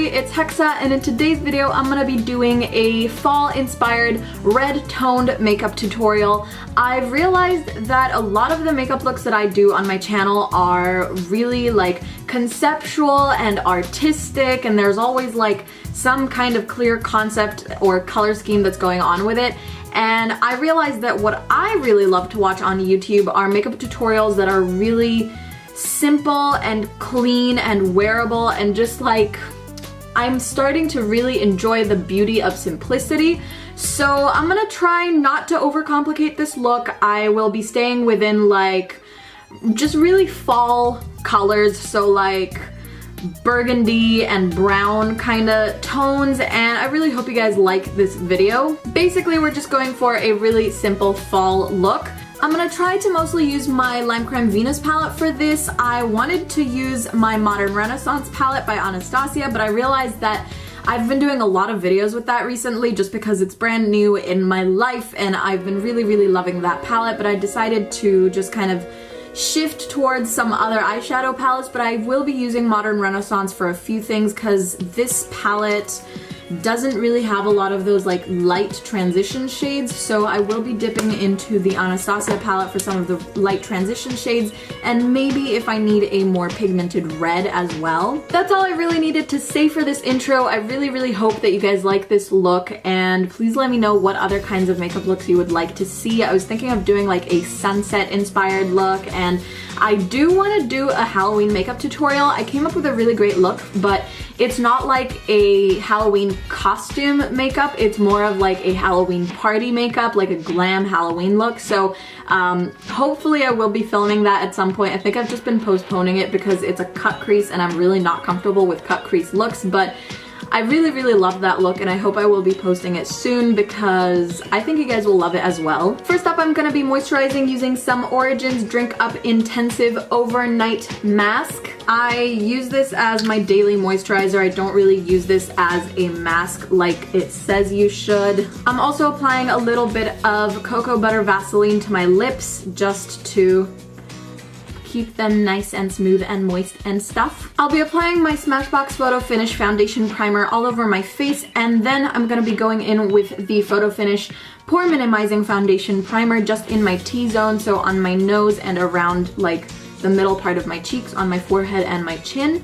It's Hexa, and in today's video I'm gonna be doing a fall inspired red toned makeup tutorial. I've realized that a lot of the makeup looks that I do on my channel are really like conceptual and artistic, and there's always like some kind of clear concept or color scheme that's going on with it. And I realized that what I really love to watch on YouTube are makeup tutorials that are really simple and clean and wearable, and just like I'm starting to really enjoy the beauty of simplicity. So I'm gonna try not to overcomplicate this look. I will be staying within like just really fall colors, so like burgundy and brown kind of tones, and I really hope you guys like this video. Basically, we're just going for a really simple fall look. I'm gonna try to mostly use my Lime Crime Venus palette for this. I wanted to use my Modern Renaissance palette by Anastasia, but I realized that I've been doing a lot of videos with that recently just because it's brand new in my life, and I've been really loving that palette, but I decided to just kind of shift towards some other eyeshadow palettes. But I will be using Modern Renaissance for a few things because this palette doesn't really have a lot of those like light transition shades, so I will be dipping into the Anastasia palette for some of the light transition shades, and maybe if I need a more pigmented red as well. That's all I really needed to say for this intro. I really hope that you guys like this look, and please let me know what other kinds of makeup looks you would like to see. I was thinking of doing like a sunset inspired look, and I do want to do a Halloween makeup tutorial. I came up with a really great look, but it's not like a Halloween costume makeup. It's more of like a Halloween party makeup, like a glam Halloween look. So hopefully I will be filming that at some point. I think I've just been postponing it because it's a cut crease and I'm really not comfortable with cut crease looks, but I really love that look, and I hope I will be posting it soon because I think you guys will love it as well. First up, I'm gonna be moisturizing using some Origins Drink Up Intensive Overnight Mask. I use this as my daily moisturizer. I don't really use this as a mask like it says you should. I'm also applying a little bit of cocoa butter Vaseline to my lips just to keep them nice and smooth and moist and stuff. I'll be applying my Smashbox Photo Finish Foundation Primer all over my face, and then I'm gonna be going in with the Photo Finish Pore Minimizing Foundation Primer just in my T-zone, so on my nose and around like the middle part of my cheeks, on my forehead and my chin.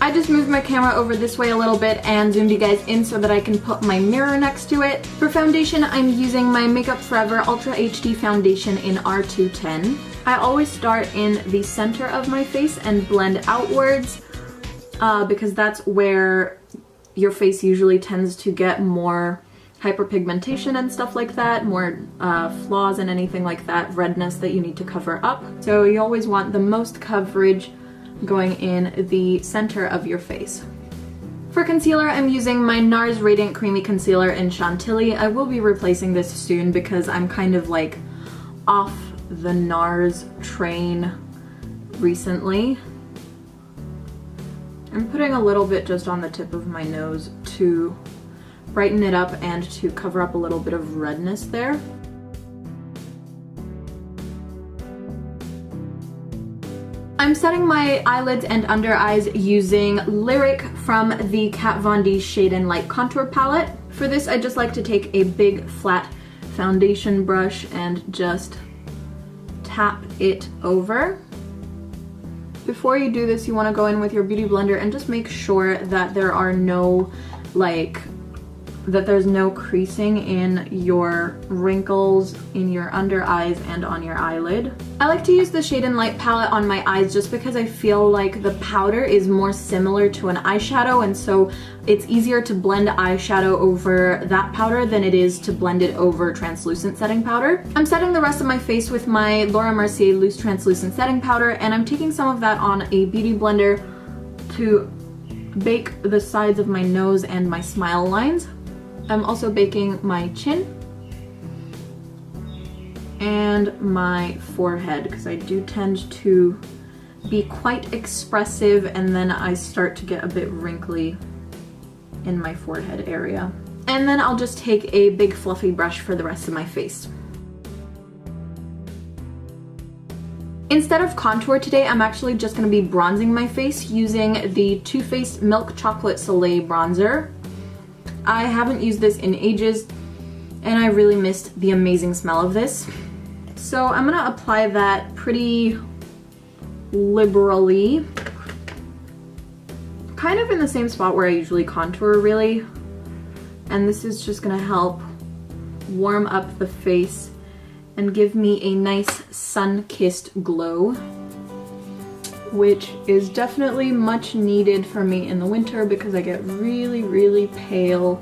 I just moved my camera over this way a little bit and zoomed you guys in so that I can put my mirror next to it. For foundation, I'm using my Makeup Forever Ultra HD Foundation in R210. I always start in the center of my face and blend outwards because that's where your face usually tends to get more hyperpigmentation and stuff like that, more flaws and anything like that, redness that you need to cover up. So you always want the most coverage going in the center of your face. For concealer, I'm using my NARS Radiant Creamy Concealer in Chantilly. I will be replacing this soon because I'm kind of like off the NARS train recently. I'm putting a little bit just on the tip of my nose to brighten it up and to cover up a little bit of redness there. I'm setting my eyelids and under eyes using Lyric from the Kat Von D Shade+Light Contour Palette. For this, I just like to take a big flat foundation brush and just tap it over. Before you do this, you want to go in with your beauty blender and just make sure that there are no there's no creasing in your wrinkles, in your under eyes, and on your eyelid. I like to use the Shade+Light palette on my eyes just because I feel like the powder is more similar to an eyeshadow, and so it's easier to blend eyeshadow over that powder than it is to blend it over translucent setting powder. I'm setting the rest of my face with my Laura Mercier loose translucent setting powder, and I'm taking some of that on a beauty blender to bake the sides of my nose and my smile lines. I'm also baking my chin and my forehead because I do tend to be quite expressive and then I start to get a bit wrinkly in my forehead area. And then I'll just take a big fluffy brush for the rest of my face. Instead of contour today, I'm actually just going to be bronzing my face using the Too Faced Milk Chocolate Soleil bronzer. I haven't used this in ages and I really missed the amazing smell of this. So I'm going to apply that pretty liberally, kind of in the same spot where I usually contour really, and this is just gonna help warm up the face and give me a nice sun-kissed glow, which is definitely much needed for me in the winter because I get really pale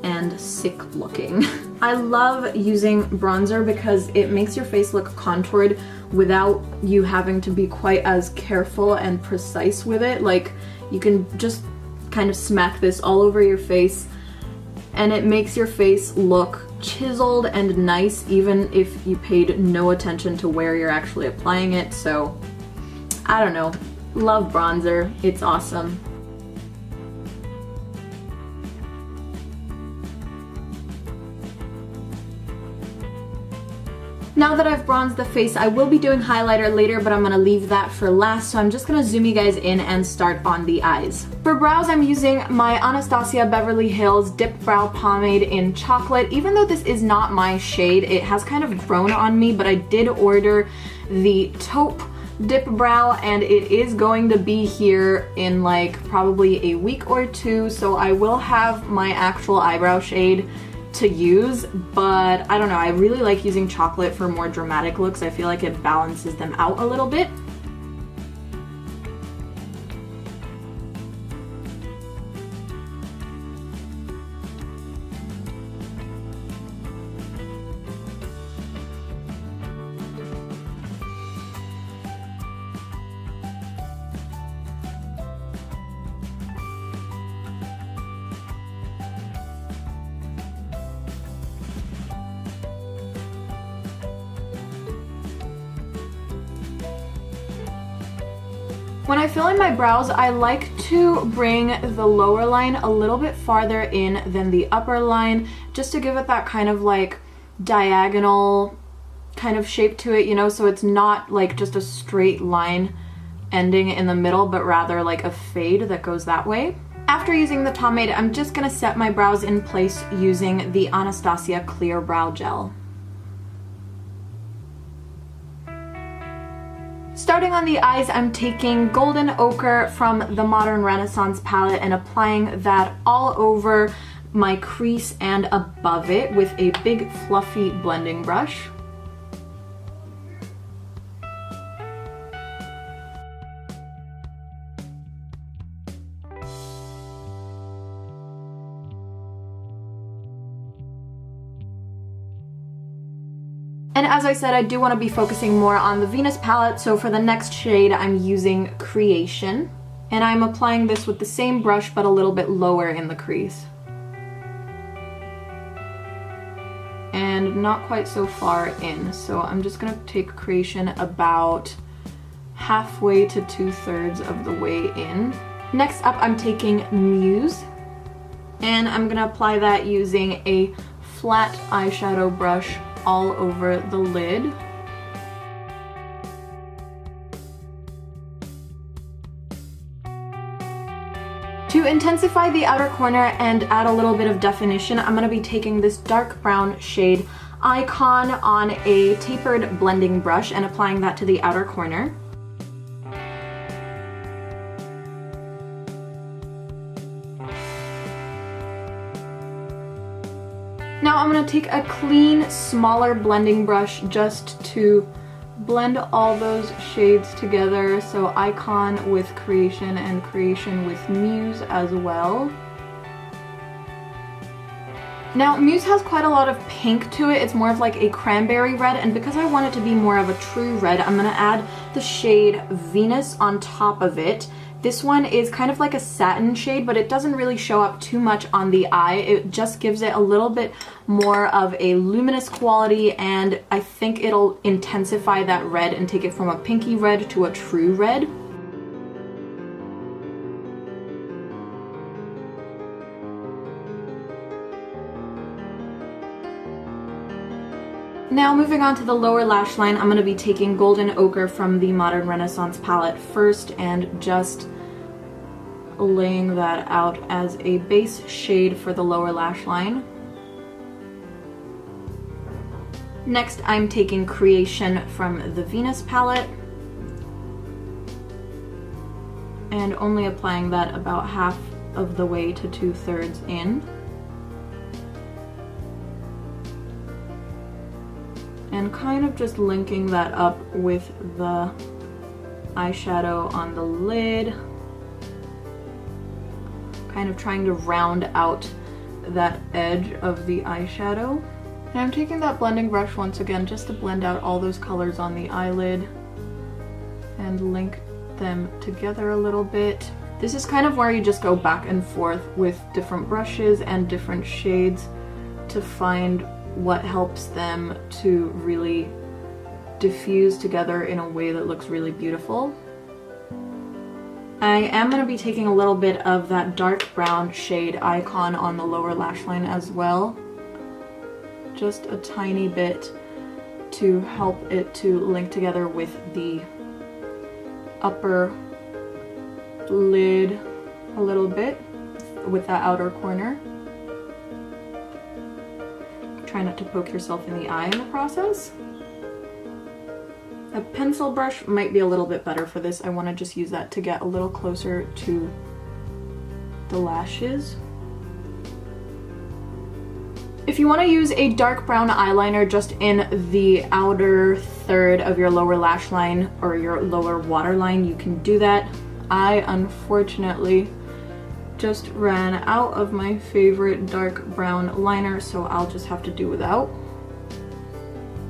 and sick looking. I love using bronzer because it makes your face look contoured without you having to be quite as careful and precise with it. Like, you can just kind of smack this all over your face and it makes your face look chiseled and nice even if you paid no attention to where you're actually applying it. So, I don't know. Love bronzer. It's awesome. Now that I've bronzed the face, I will be doing highlighter later, but I'm gonna leave that for last, so I'm just gonna zoom you guys in and start on the eyes. For brows, I'm using my Anastasia Beverly Hills Dipbrow Pomade in Chocolate. Even though this is not my shade, it has kind of grown on me, but I did order the taupe Dipbrow and it is going to be here in like probably a week or two, so I will have my actual eyebrow shade to use, but I don't know, I really like using chocolate for more dramatic looks. I feel like it balances them out a little bit. When I fill in my brows, I like to bring the lower line a little bit farther in than the upper line, just to give it that kind of like diagonal kind of shape to it, you know, so it's not like just a straight line ending in the middle, but rather like a fade that goes that way. After using the pomade, I'm just gonna set my brows in place using the Anastasia Clear Brow Gel. Starting on the eyes, I'm taking Golden Ochre from the Modern Renaissance palette and applying that all over my crease and above it with a big fluffy blending brush. And as I said, I do want to be focusing more on the Venus palette, so for the next shade I'm using Creation. And I'm applying this with the same brush but a little bit lower in the crease. And not quite so far in, so I'm just going to take Creation about halfway to 2/3 of the way in. Next up I'm taking Muse, and I'm going to apply that using a flat eyeshadow brush all over the lid. To intensify the outer corner and add a little bit of definition, I'm going to be taking this dark brown shade Icon on a tapered blending brush and applying that to the outer corner. Now I'm going to take a clean, smaller blending brush just to blend all those shades together. So Icon with Creation and Creation with Muse as well. Now, Muse has quite a lot of pink to it. It's more of like a cranberry red, and because I want it to be more of a true red, I'm gonna add the shade Venus on top of it. This one is kind of like a satin shade, but it doesn't really show up too much on the eye. It just gives it a little bit more of a luminous quality, and I think it'll intensify that red and take it from a pinky red to a true red. Now moving on to the lower lash line, I'm going to be taking Golden Ochre from the Modern Renaissance palette first and just laying that out as a base shade for the lower lash line. Next, I'm taking Creation from the Venus palette and only applying that about half of the way to 2/3 in. And kind of just linking that up with the eyeshadow on the lid. Kind of trying to round out that edge of the eyeshadow. And I'm taking that blending brush once again just to blend out all those colors on the eyelid and link them together a little bit. This is kind of where you just go back and forth with different brushes and different shades to find what helps them to really diffuse together in a way that looks really beautiful. I am going to be taking a little bit of that dark brown shade Icon on the lower lash line as well. Just a tiny bit to help it to link together with the upper lid a little bit with that outer corner. Try not to poke yourself in the eye in the process. A pencil brush might be a little bit better for this. I want to just use that to get a little closer to the lashes. If you want to use a dark brown eyeliner just in the outer third of your lower lash line or your lower waterline, you can do that. I unfortunately just ran out of my favorite dark brown liner, so I'll just have to do without.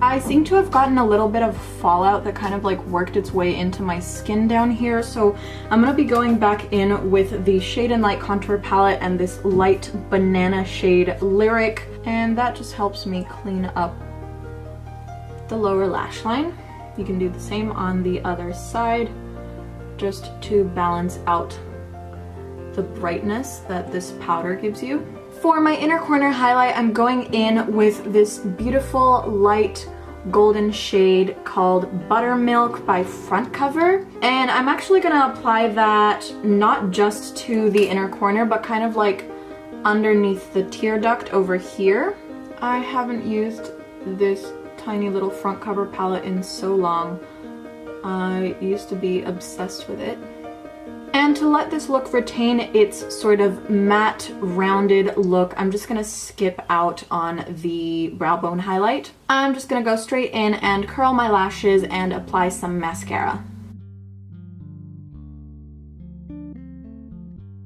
I seem to have gotten a little bit of fallout that kind of like worked its way into my skin down here, so I'm gonna be going back in with the Shade+Light contour palette and this light banana shade Lyric, and that just helps me clean up the lower lash line. You can do the same on the other side just to balance out the brightness that this powder gives you. For my inner corner highlight, I'm going in with this beautiful light golden shade called Buttermilk by Frontcover, and I'm actually gonna apply that not just to the inner corner but kind of like underneath the tear duct over here. I haven't used this tiny little Frontcover palette in so long. I used to be obsessed with it. And to let this look retain its sort of matte, rounded look, I'm just gonna skip out on the brow bone highlight. I'm just gonna go straight in and curl my lashes and apply some mascara.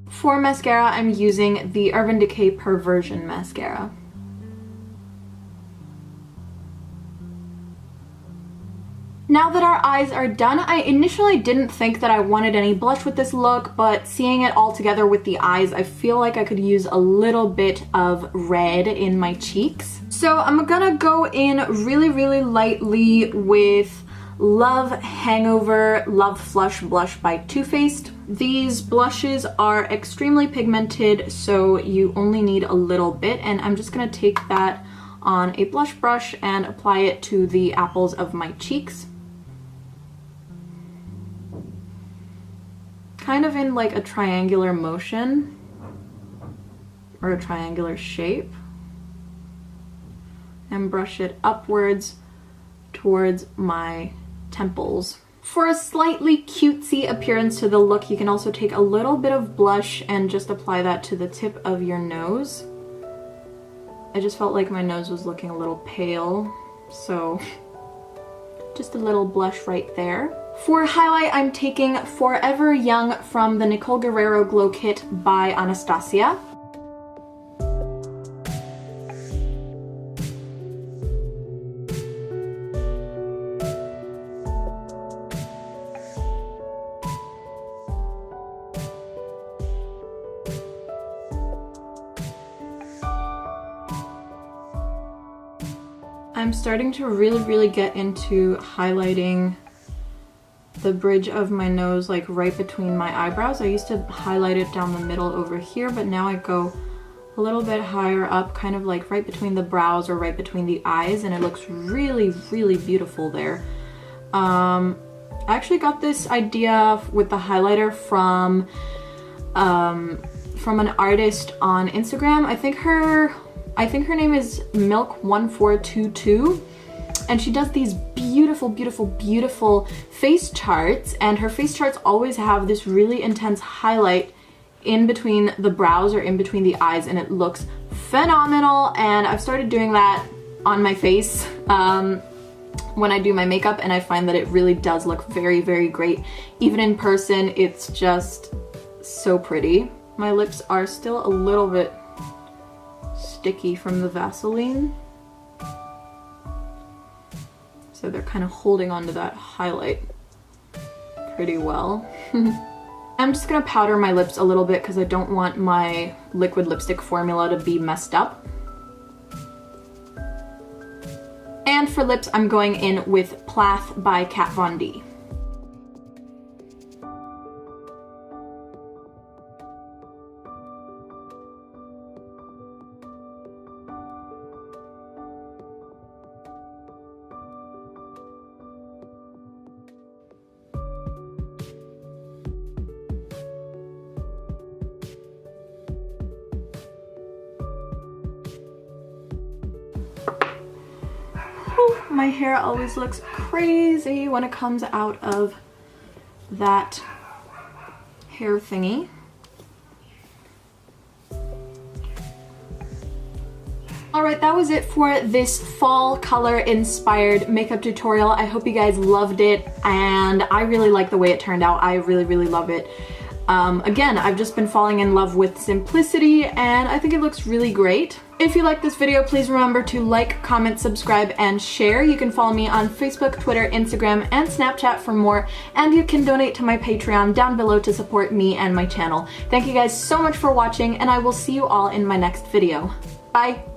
For mascara, I'm using the Urban Decay Perversion mascara. Now that our eyes are done, I initially didn't think that I wanted any blush with this look, but seeing it all together with the eyes, I feel like I could use a little bit of red in my cheeks. So I'm gonna go in really, really lightly with Love Hangover Love Flush Blush by Too Faced. These blushes are extremely pigmented, so you only need a little bit, and I'm just gonna take that on a blush brush and apply it to the apples of my cheeks. Kind of in like a triangular motion or a triangular shape, and brush it upwards towards my temples. For a slightly cutesy appearance to the look, you can also take a little bit of blush and just apply that to the tip of your nose. I just felt like my nose was looking a little pale, so just a little blush right there. For highlight, I'm taking Forever Young from the Nicole Guerrero Glow Kit by Anastasia. I'm starting to really get into highlighting the bridge of my nose, like right between my eyebrows. I used to highlight it down the middle over here, but now I go a little bit higher up, kind of like right between the brows or right between the eyes, and it looks really beautiful there. I actually got this idea with the highlighter from an artist on Instagram. I think her name is Milk1422, and she does these beautiful face charts, and her face charts always have this really intense highlight in between the brows or in between the eyes, and it looks phenomenal. And I've started doing that on my face when I do my makeup, and I find that it really does look very great. Even in person, it's just so pretty. My lips are still a little bit sticky from the Vaseline, so they're kind of holding onto that highlight pretty well. I'm just gonna powder my lips a little bit because I don't want my liquid lipstick formula to be messed up. And for lips, I'm going in with Plath by Kat Von D. My hair always looks crazy when it comes out of that hair thingy. Alright, that was it for this fall color inspired makeup tutorial. I hope you guys loved it, and I really like the way it turned out. I really love it. Again, I've just been falling in love with simplicity, and I think it looks really great. If you like this video, please remember to like, comment, subscribe, and share. You can follow me on Facebook, Twitter, Instagram, and Snapchat for more, and you can donate to my Patreon down below to support me and my channel. Thank you guys so much for watching, and I will see you all in my next video. Bye!